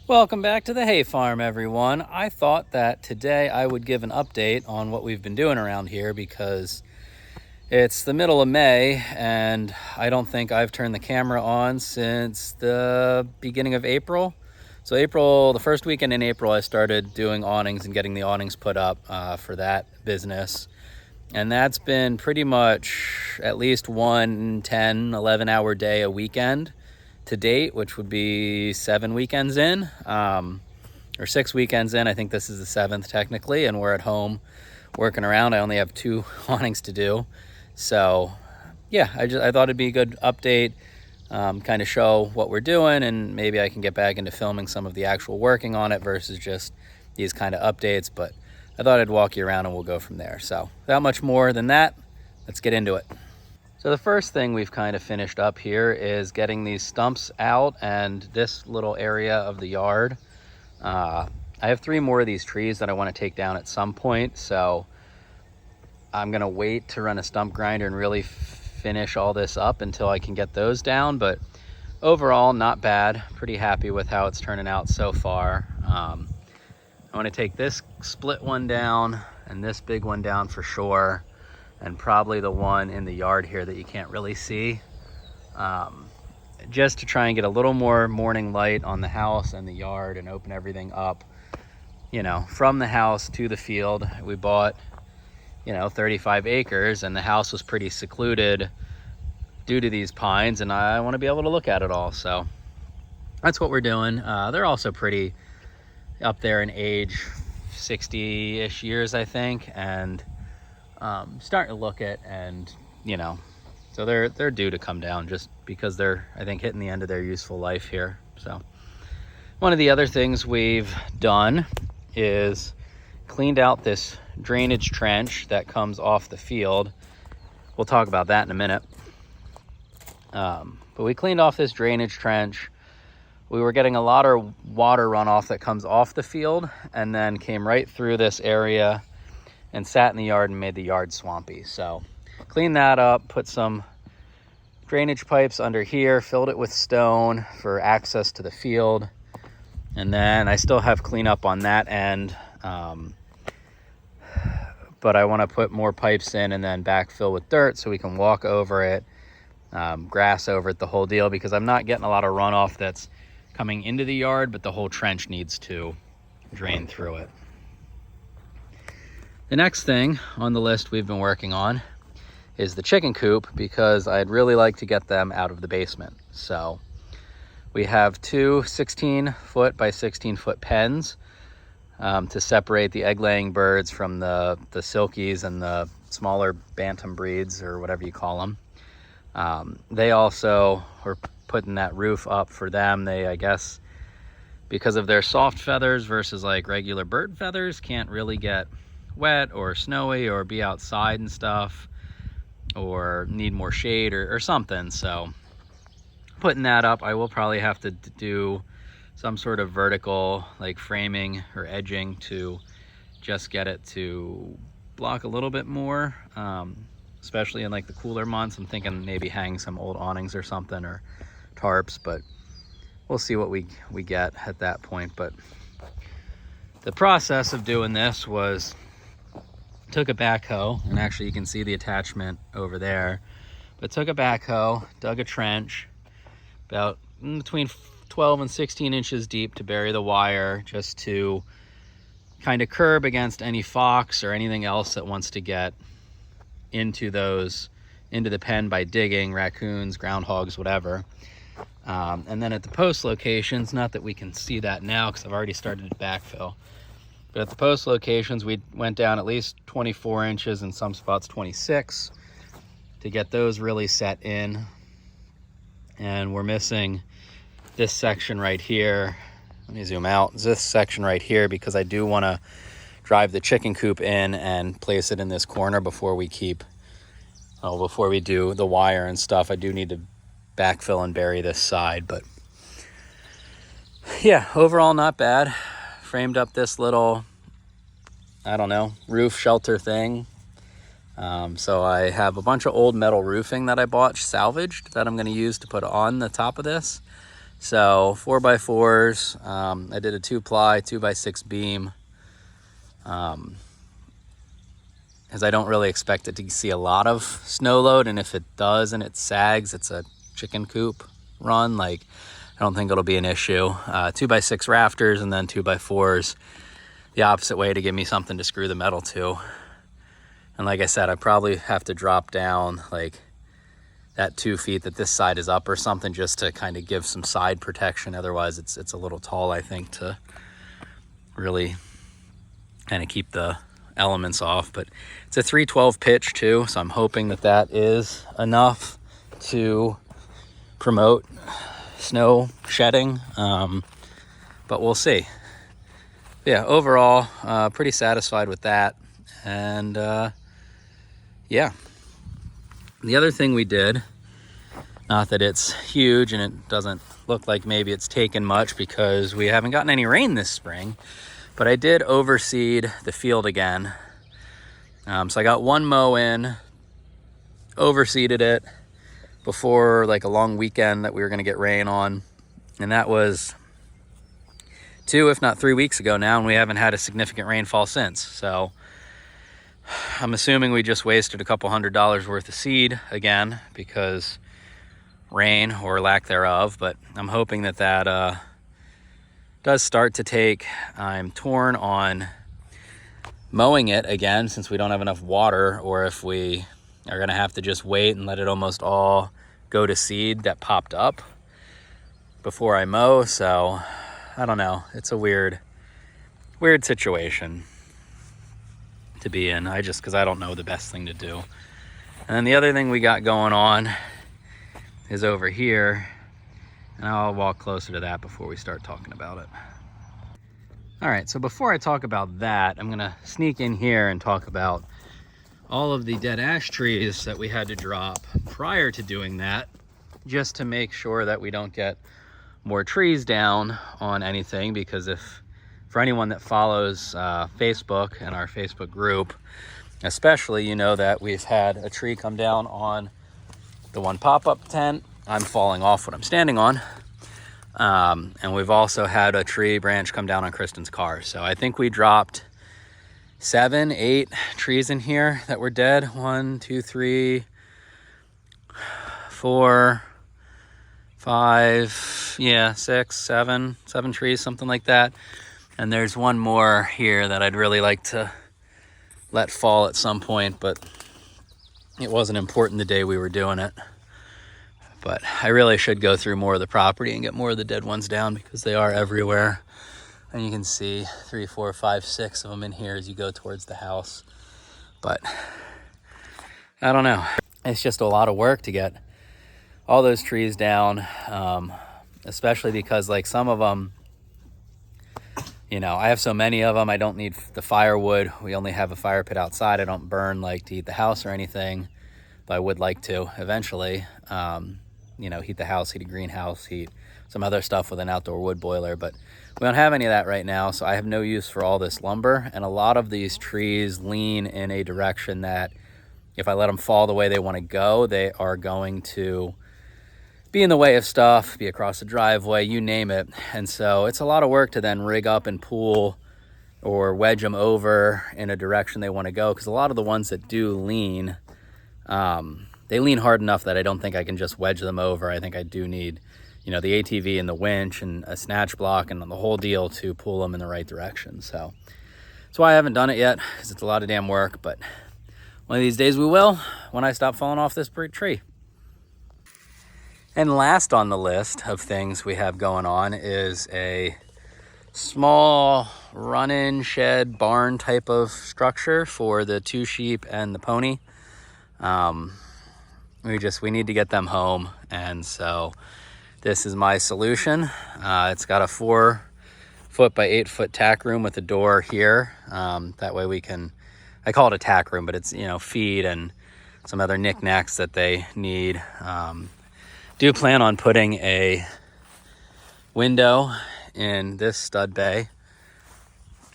Welcome back to the hay farm, everyone. I thought that today I would give an update on what we've been doing around here because it's the middle of May and I don't think I've turned the camera on since the beginning of April. So the first weekend in April, I started doing awnings and getting the awnings put up for that business. And that's been pretty much at least 10, 11-hour day a weekend to date, which would be 7 weekends in, or 6 weekends in. I think this is the 7th technically, and we're at home working around. I only have 2 awnings to do. So yeah, I thought it'd be a good update, kind of show what we're doing, and maybe I can get back into filming some of the actual working on it versus just these kind of updates. But I thought I'd walk you around and we'll go from there. So without much more than that, let's get into it. So the first thing we've kind of finished up here is getting these stumps out and this little area of the yard. I have 3 more of these trees that I want to take down at some point, so I'm gonna wait to run a stump grinder and really finish all this up until I can get those down. But overall, not bad. Pretty happy with how it's turning out so far. I want to take this split one down and this big one down for sure, and probably the one in the yard here that you can't really see, just to try and get a little more morning light on the house and the yard and open everything up, from the house to the field. We bought 35 acres, and the house was pretty secluded due to these pines, and I want to be able to look at it all. So that's what we're doing. They're also pretty up there in age, 60-ish years, I think, and starting to look at, and so they're due to come down just because they're, I think, hitting the end of their useful life here. So one of the other things we've done is cleaned out this drainage trench that comes off the field. We'll talk about that in a minute. But we cleaned off this drainage trench. We were getting a lot of water runoff that comes off the field and then came right through this area and sat in the yard and made the yard swampy. So cleaned that up, put some drainage pipes under here, filled it with stone for access to the field. And then I still have cleanup on that end. But I want to put more pipes in and then backfill with dirt so we can walk over it, grass over it, the whole deal, because I'm not getting a lot of runoff that's coming into the yard, but the whole trench needs to drain through it. The next thing on the list we've been working on is the chicken coop, because I'd really like to get them out of the basement. So we have 2 16-foot by 16-foot pens to separate the egg-laying birds from the silkies and the smaller bantam breeds, or whatever you call them. They also were putting that roof up for them. They, I guess, because of their soft feathers versus like regular bird feathers, can't really get wet or snowy or be outside and stuff, or need more shade or something. So putting that up, I will probably have to do some sort of vertical like framing or edging to just get it to block a little bit more, especially in like the cooler months. I'm thinking maybe hang some old awnings or something, or tarps, but we'll see what we get at that point. But the process of doing this was, took a backhoe, and actually you can see the attachment over there, but took a backhoe, dug a trench about between 12 and 16 inches deep to bury the wire, just to kind of curb against any fox or anything else that wants to get into the pen by digging, raccoons, groundhogs, whatever. And then at the post locations, not that we can see that now because I've already started to backfill, but at the post locations, we went down at least 24 inches, in some spots 26, to get those really set in. And we're missing this section right here. Let me zoom out. This section right here, because I do want to drive the chicken coop in and place it in this corner before we do the wire and stuff. I do need to backfill and bury this side, but yeah, overall not bad. Framed up this little, I don't know, roof shelter thing. So I have a bunch of old metal roofing that I bought salvaged that I'm going to use to put on the top of this So 4x4s, I did a 2-ply 2x6 beam, as I don't really expect it to see a lot of snow load, and if it does and it sags, it's a chicken coop run, like I don't think it'll be an issue. 2x6 rafters and then 2x4s the opposite way to give me something to screw the metal to. And like I said, I probably have to drop down like that 2 feet that this side is up or something, just to kind of give some side protection. Otherwise it's a little tall, I think, to really kind of keep the elements off. But it's a 312 pitch too, so I'm hoping that that is enough to promote snow shedding, but we'll see. Yeah, overall pretty satisfied with that. And yeah, the other thing we did, not that it's huge and it doesn't look like maybe it's taken much because we haven't gotten any rain this spring, but I did overseed the field again. So I got one mow in, overseeded it before like a long weekend that we were gonna get rain on. And that was 2, if not 3 weeks ago now, and we haven't had a significant rainfall since. So I'm assuming we just wasted a couple $100 worth of seed again because rain or lack thereof, but I'm hoping that that does start to take. I'm torn on mowing it again since we don't have enough water, or if we are gonna have to just wait and let it almost all go to seed that popped up before I mow. So I don't know, it's a weird situation to be in, because I don't know the best thing to do. And then the other thing we got going on is over here, and I'll walk closer to that before we start talking about it. All right, so before I talk about that, I'm gonna sneak in here and talk about all of the dead ash trees that we had to drop prior to doing that, just to make sure that we don't get more trees down on anything. Because for anyone that follows Facebook and our Facebook group especially, you know that we've had a tree come down on the one pop-up tent. I'm falling off what I'm standing on. And we've also had a tree branch come down on Kristen's car. So I think we dropped 7, 8 trees in here that were dead. 1, 2, 3, 4, 5, yeah, 6, 7 trees, something like that. And there's one more here that I'd really like to let fall at some point, but it wasn't important the day we were doing it. But I really should go through more of the property and get more of the dead ones down, because they are everywhere. And you can see 3, 4, 5, 6 of them in here as you go towards the house. But I don't know. It's just a lot of work to get all those trees down, especially because like some of them, you know, I have so many of them, I don't need the firewood. We only have a fire pit outside. I don't burn like to heat the house or anything, but I would like to eventually, you know, heat the house, heat a greenhouse, heat some other stuff with an outdoor wood boiler. But we don't have any of that right now, so I have no use for all this lumber. And a lot of these trees lean in a direction that if I let them fall the way they want to go, they are going to be in the way of stuff, be across the driveway, you name it. And so it's a lot of work to then rig up and pull or wedge them over in a direction they want to go, because a lot of the ones that do lean, they lean hard enough that I don't think I can just wedge them over. I think I do need, you know, the ATV and the winch and a snatch block and the whole deal to pull them in the right direction. So that's why I haven't done it yet, because it's a lot of damn work. But one of these days we will, when I stop falling off this big tree. And last on the list of things we have going on is a small run-in shed barn type of structure for the 2 sheep and the pony. We need to get them home, and so this is my solution. It's got a 4-foot by 8-foot tack room with a door here. That way we can, I call it a tack room, but it's, you know, feed and some other knickknacks that they need. Do plan on putting a window in this stud bay,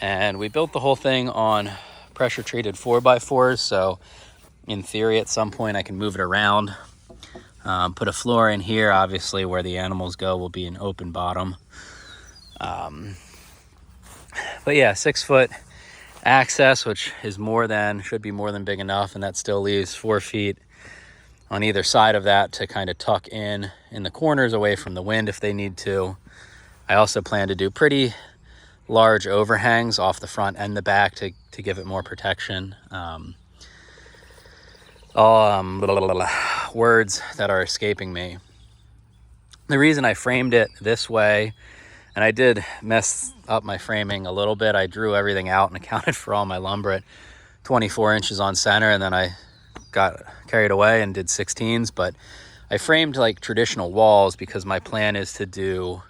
and we built the whole thing on pressure treated 4x4s, so in theory at some point I can move it around. Put a floor in here. Obviously where the animals go will be an open bottom. But yeah, 6 foot access, which is should be more than big enough, and that still leaves 4 feet on either side of that to kind of tuck in the corners away from the wind if they need to. I also plan to do pretty large overhangs off the front and the back to give it more protection. Words that are escaping me. The reason I framed it this way, and I did mess up my framing a little bit. I drew everything out and accounted for all my lumber at 24 inches on center, and then I got carried away and did 16s. But I framed like traditional walls because my plan is to do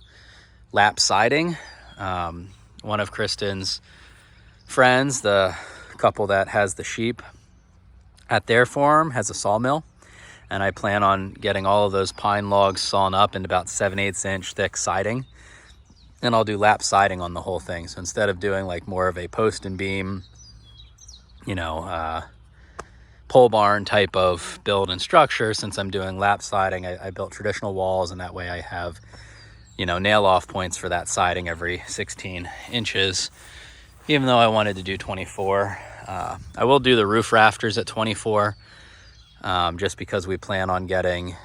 lap siding. One of Kristen's friends, the couple that has the sheep at their farm, has a sawmill, and I plan on getting all of those pine logs sawn up into about 7/8 inch thick siding, and I'll do lap siding on the whole thing. So instead of doing like more of a post and beam, pole barn type of build and structure, since I'm doing lap siding, I built traditional walls, and that way I have nail off points for that siding every 16 inches, even though I wanted to do 24. I will do the roof rafters at 24, just because we plan on getting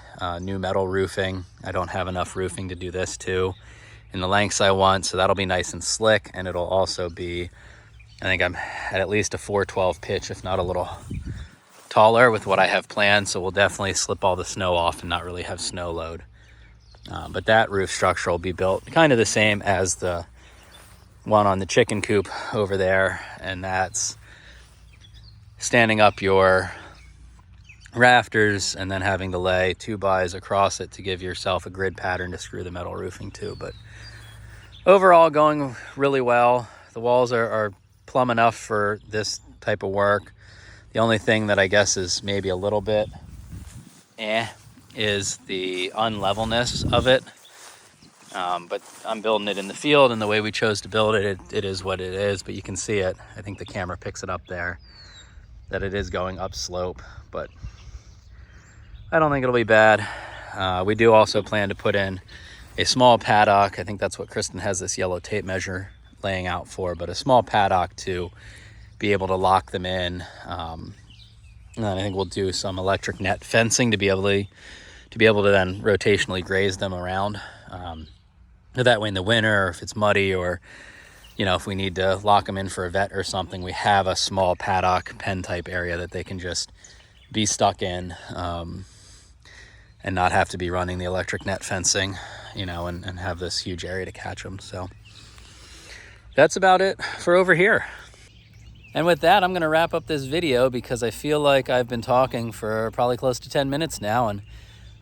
new metal roofing. I don't have enough roofing to do this too in the lengths I want, so that'll be nice and slick, and it'll also be, I think I'm at least a 412 pitch, if not a little taller with what I have planned, so we'll definitely slip all the snow off and not really have snow load. But that roof structure will be built kind of the same as the one on the chicken coop over there, and that's standing up your rafters and then having to lay 2-bys across it to give yourself a grid pattern to screw the metal roofing to. But overall, going really well. The walls are plumb enough for this type of work. The only thing that I guess is maybe a little bit is the unlevelness of it. But I'm building it in the field, and the way we chose to build it, it is what it is. But you can see it. I think the camera picks it up there, that it is going up slope, but I don't think it'll be bad. We do also plan to put in a small paddock. I think that's what Kristen has this yellow tape measure laying out for, but a small paddock to be able to lock them in. And then I think we'll do some electric net fencing to be able to then rotationally graze them around. That way in the winter, or if it's muddy, or if we need to lock them in for a vet or something, we have a small paddock pen type area that they can just be stuck in, and not have to be running the electric net fencing, and have this huge area to catch them. So that's about it for over here. And with that, I'm going to wrap up this video because I feel like I've been talking for probably close to 10 minutes now, and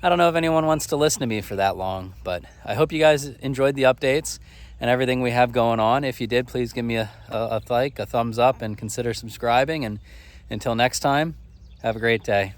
I don't know if anyone wants to listen to me for that long, but I hope you guys enjoyed the updates and everything we have going on. If you did, please give me a like, a thumbs up, and consider subscribing. And until next time, have a great day.